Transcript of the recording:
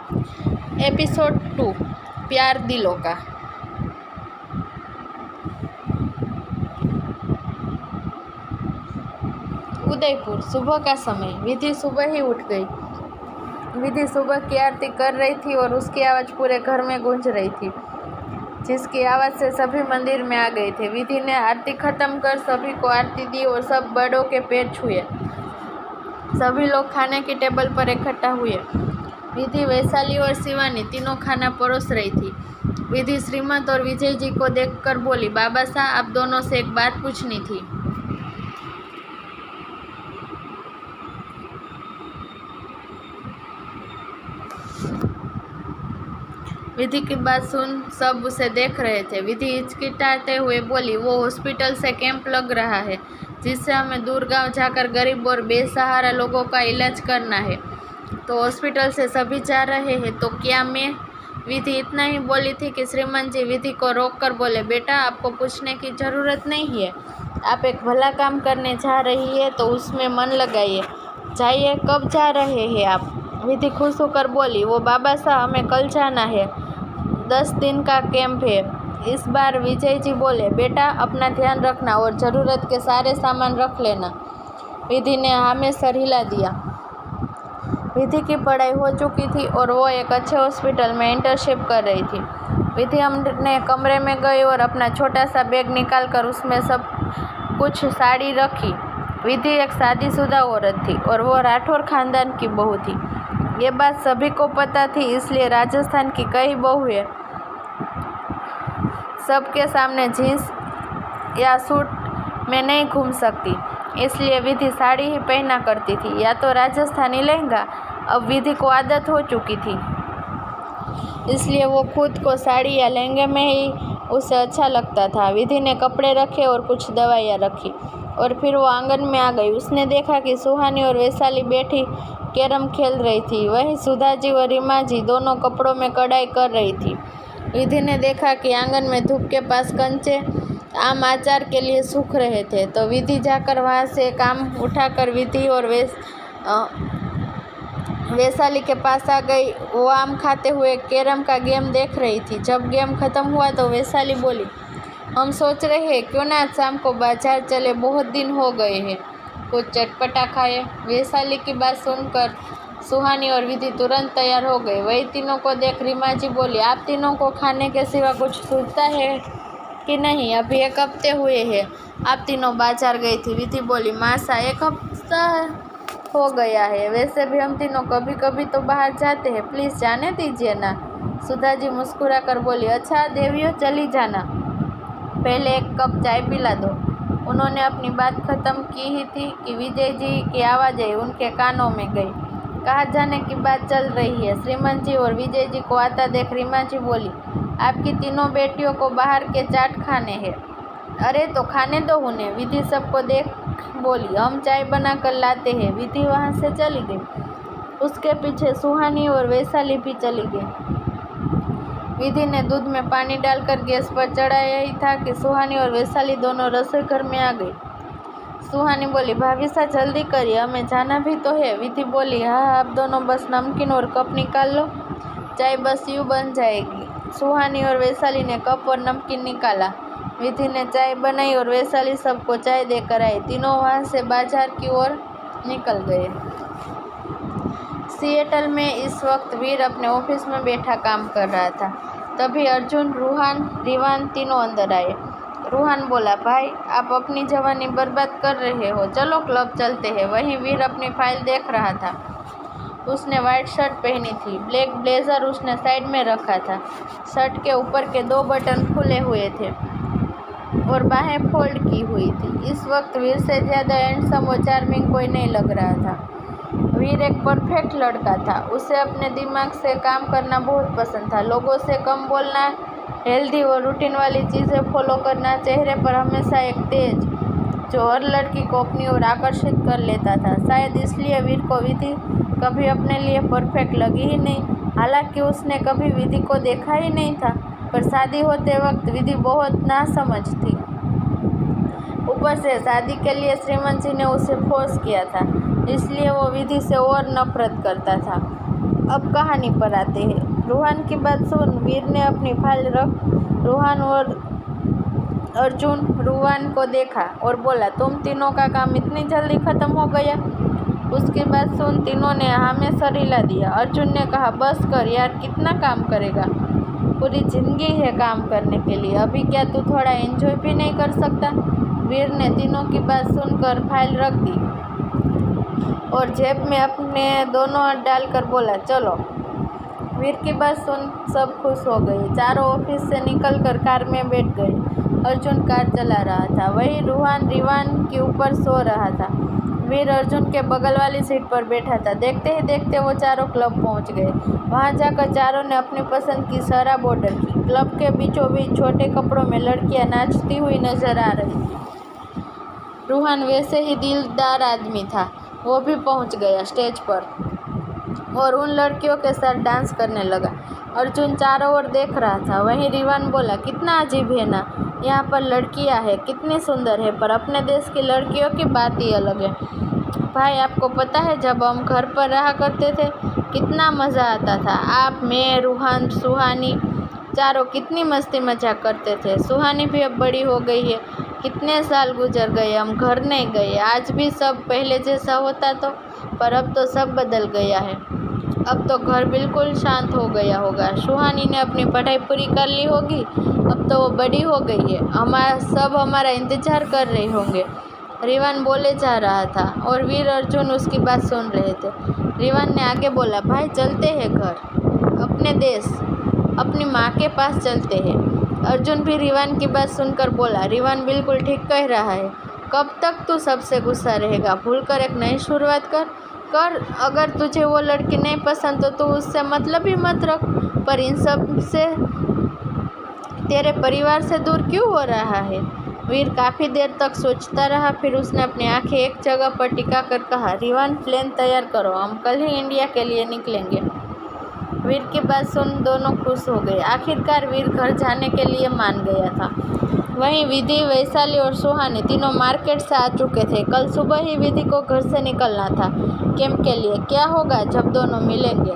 Episode 2 प्यार दिलों का। उदयपुर। सुबह का समय। विधि सुबह ही उठ गई। विधि सुबह की आरती कर रही थी और उसकी आवाज़ पूरे घर में गूंज रही थी, जिसकी आवाज़ से सभी मंदिर में आ गए थे। विधि ने आरती खत्म कर सभी को आरती दी और सब बड़ों के पैर छुए। सभी लोग खाने की टेबल पर इकट्ठा हुए। विधि, वैशाली और शिवानी तीनों खाना परोस रही थी। विधि श्रीमंत और विजय जी को देखकर बोली, बाबा साहब, आप दोनों से एक बात पूछनी थी। विधि की बात सुन सब उसे देख रहे थे। विधि हिचकिचाते हुए बोली, वो हॉस्पिटल से कैंप लग रहा है जिससे हमें दूर गांव जाकर गरीब और बेसहारा लोगों का इलाज करना है, तो हॉस्पिटल से सभी जा रहे हैं, तो क्या मैं। विधि इतना ही बोली थी कि श्रीमान जी विधि को रोककर बोले, बेटा, आपको पूछने की ज़रूरत नहीं है। आप एक भला काम करने जा रही है तो उसमें मन लगाइए। जाइए। कब जा रहे हैं आप? विधि खुश होकर बोली, वो बाबा साहब, हमें कल जाना है। 10 दिन का कैंप है। इस बार विजय जी बोले, बेटा, अपना ध्यान रखना और ज़रूरत के सारे सामान रख लेना। विधि ने हाँ में सर हिला दिया। विधि की पढ़ाई हो चुकी थी और वो एक अच्छे हॉस्पिटल में इंटर्नशिप कर रही थी। विधि अपने कमरे में गई और अपना छोटा सा बैग निकाल कर उसमें सब कुछ साड़ी रखी। विधि एक शादीशुदा औरत थी और वो राठौर खानदान की बहू थी। ये बात सभी को पता थी, इसलिए राजस्थान की कई बहुएं सबके सामने जीन्स या सूट में नहीं घूम सकती, इसलिए विधि साड़ी ही पहना करती थी, या तो राजस्थानी लहंगा। अब विधि को आदत हो चुकी थी, इसलिए वो खुद को साड़ी या लहंगे में ही उसे अच्छा लगता था। विधि ने कपड़े रखे और कुछ दवाइयाँ रखी और फिर वो आंगन में आ गई। उसने देखा कि सुहानी और वैशाली बैठी कैरम खेल रही थी। वहीं सुधा जी और रीमा जी दोनों कपड़ों में कढ़ाई कर रही थी। विधि ने देखा कि आंगन में धूप के पास कंचे आम अचार के लिए सूख रहे थे, तो विधि जाकर वहाँ से काम उठाकर विधि और वैशाली के पास आ गई। वो आम खाते हुए कैरम का गेम देख रही थी। जब गेम खत्म हुआ तो वैशाली बोली, हम सोच रहे हैं क्यों ना आज शाम को बाजार चले, बहुत दिन हो गए हैं, कुछ चटपटा खाए। वैशाली की बात सुनकर सुहानी और विधि तुरंत तैयार हो गए। वही तीनों को देख रीमा जी बोली, आप तीनों को खाने के सिवा कुछ सूझता है कि नहीं? अभी 1 हफ्ते हुए हैं आप तीनों बाजार गई थी। विधि बोली, मासा 1 हफ्ता हो गया है, वैसे भी हम तीनों कभी कभी तो बाहर जाते हैं, प्लीज़ जाने दीजिए ना। सुधा जी मुस्कुरा कर बोली, अच्छा देवियों, चली जाना, पहले 1 कप चाय पिला दो। उन्होंने अपनी बात खत्म की ही थी कि विजय जी की आवाज़ें उनके कानों में गई। कहाँ जाने की बात चल रही है? श्रीमंत जी और विजय जी को आता देख रीमा जी बोली, आपकी तीनों बेटियों को बाहर के चाट खाने हैं। अरे तो खाने दो उन्हें। विधि सबको देख बोली, हम चाय बना कर लाते हैं। विधि वहाँ से चली गई। उसके पीछे सुहानी और वैशाली भी चली गई। विधि ने दूध में पानी डालकर गैस पर चढ़ाया ही था कि सुहानी और वैशाली दोनों रसोई घर में आ गई। सुहानी बोली, भाभी सा जल्दी करिए, हमें जाना भी तो है। विधि बोली, हाँ, आप दोनों बस नमकीन और कप निकाल लो, चाय बस यूँ बन जाएगी। सुहानी और वैशाली ने कप और नमकीन निकाला। विधि ने चाय बनाई और वैशाली सबको चाय देकर आई। तीनों वहाँ से बाजार की ओर निकल गए। सिएटल में इस वक्त वीर अपने ऑफिस में बैठा काम कर रहा था। तभी अर्जुन, रूहान, रिवान तीनों अंदर आए। रूहान बोला, भाई, आप अपनी जवानी बर्बाद कर रहे हो, चलो क्लब चलते हैं। वहीं वीर अपनी फाइल देख रहा था। उसने वाइट शर्ट पहनी थी, ब्लैक ब्लेजर उसने साइड में रखा था। शर्ट के ऊपर के 2 बटन खुले हुए थे और बाहें फोल्ड की हुई थी। इस वक्त वीर से ज़्यादा हैंडसम और चार्मिंग कोई नहीं लग रहा था। वीर एक परफेक्ट लड़का था। उसे अपने दिमाग से काम करना बहुत पसंद था। लोगों से कम बोलना, हेल्दी और रूटीन वाली चीज़ें फॉलो करना, चेहरे पर हमेशा एक तेज जो हर लड़की को अपनी ओर आकर्षित कर लेता था। शायद इसलिए वीर को विधि कभी अपने लिए परफेक्ट लगी ही नहीं। हालांकि उसने कभी विधि को देखा ही नहीं था, पर शादी होते वक्त विधि बहुत नासमझ थी। ऊपर से शादी के लिए श्रीमंत जी ने उसे फोर्स किया था, इसलिए वो विधि से और नफरत करता था। अब कहानी पर आते हैं। रूहान की बात सुन वीर ने अपनी फाइल रख रूहान और अर्जुन रूहान को देखा और बोला, तुम तीनों का काम इतनी जल्दी खत्म हो गया। उसकी बात सुन तीनों ने हाँ में सर हिला दिया। अर्जुन ने कहा, बस कर यार, कितना काम करेगा, पूरी जिंदगी है काम करने के लिए, अभी क्या तू थोड़ा एंजॉय भी नहीं कर सकता। वीर ने तीनों की बात सुनकर फाइल रख दी और जेब में अपने दोनों हाथ डालकर बोला, चलो। वीर की बात सुन सब खुश हो गए। चारों ऑफिस से निकलकर कार में बैठ गए। अर्जुन कार चला रहा था, वही रूहान रीवान के ऊपर सो रहा था। वीर अर्जुन के बगल वाली सीट पर बैठा था। देखते ही देखते वो चारों क्लब पहुंच गए। वहां जाकर चारों ने अपनी पसंद की शराब ऑर्डर की। क्लब के बीचों बीच छोटे कपड़ों में लड़कियां नाचती हुई नजर आ रही थी। रूहान वैसे ही दिलदार आदमी था, वो भी पहुंच गया स्टेज पर और उन लड़कियों के साथ डांस करने लगा। अर्जुन चारों ओर देख रहा था। वहीं रीवान बोला, कितना अजीब है ना, यहाँ पर लड़कियाँ हैं, कितनी सुंदर है, पर अपने देश की लड़कियों की बात ही अलग है। भाई आपको पता है जब हम घर पर रहा करते थे कितना मज़ा आता था। आप, मैं, रूहान, सुहानी चारों कितनी मस्ती मजाक करते थे। सुहानी भी अब बड़ी हो गई है, कितने साल गुजर गए, हम घर नहीं गए। आज भी सब पहले जैसा होता तो, पर अब तो सब बदल गया है। अब तो घर बिल्कुल शांत हो गया होगा। सुहानी ने अपनी पढ़ाई पूरी कर ली होगी, अब तो वो बड़ी हो गई है, हमारा इंतज़ार कर रहे होंगे। रीवान बोले जा रहा था और वीर अर्जुन उसकी बात सुन रहे थे। रीवान ने आगे बोला, भाई चलते हैं घर, अपने देश, अपनी माँ के पास चलते हैं। अर्जुन भी रीवान की बात सुनकर बोला, रीवान बिल्कुल ठीक कह रहा है, कब तक तू सबसे गुस्सा रहेगा, भूलकर एक नई शुरुआत कर। अगर तुझे वो लड़की नहीं पसंद तो तू उससे मतलब ही मत रख, पर इन सब से तेरे परिवार से दूर क्यों हो रहा है। वीर काफ़ी देर तक सोचता रहा, फिर उसने अपनी आंखें एक जगह पर टिका कर कहा, रीवान प्लेन तैयार करो, हम कल ही इंडिया के लिए निकलेंगे। वीर की बात सुन दोनों खुश हो गए। आखिरकार वीर घर जाने के लिए मान गया था। वहीं विधि, वैशाली और सुहानी तीनों मार्केट से आ चुके थे। कल सुबह ही विधि को घर से निकलना था कैंप के लिए। क्या होगा जब दोनों मिलेंगे।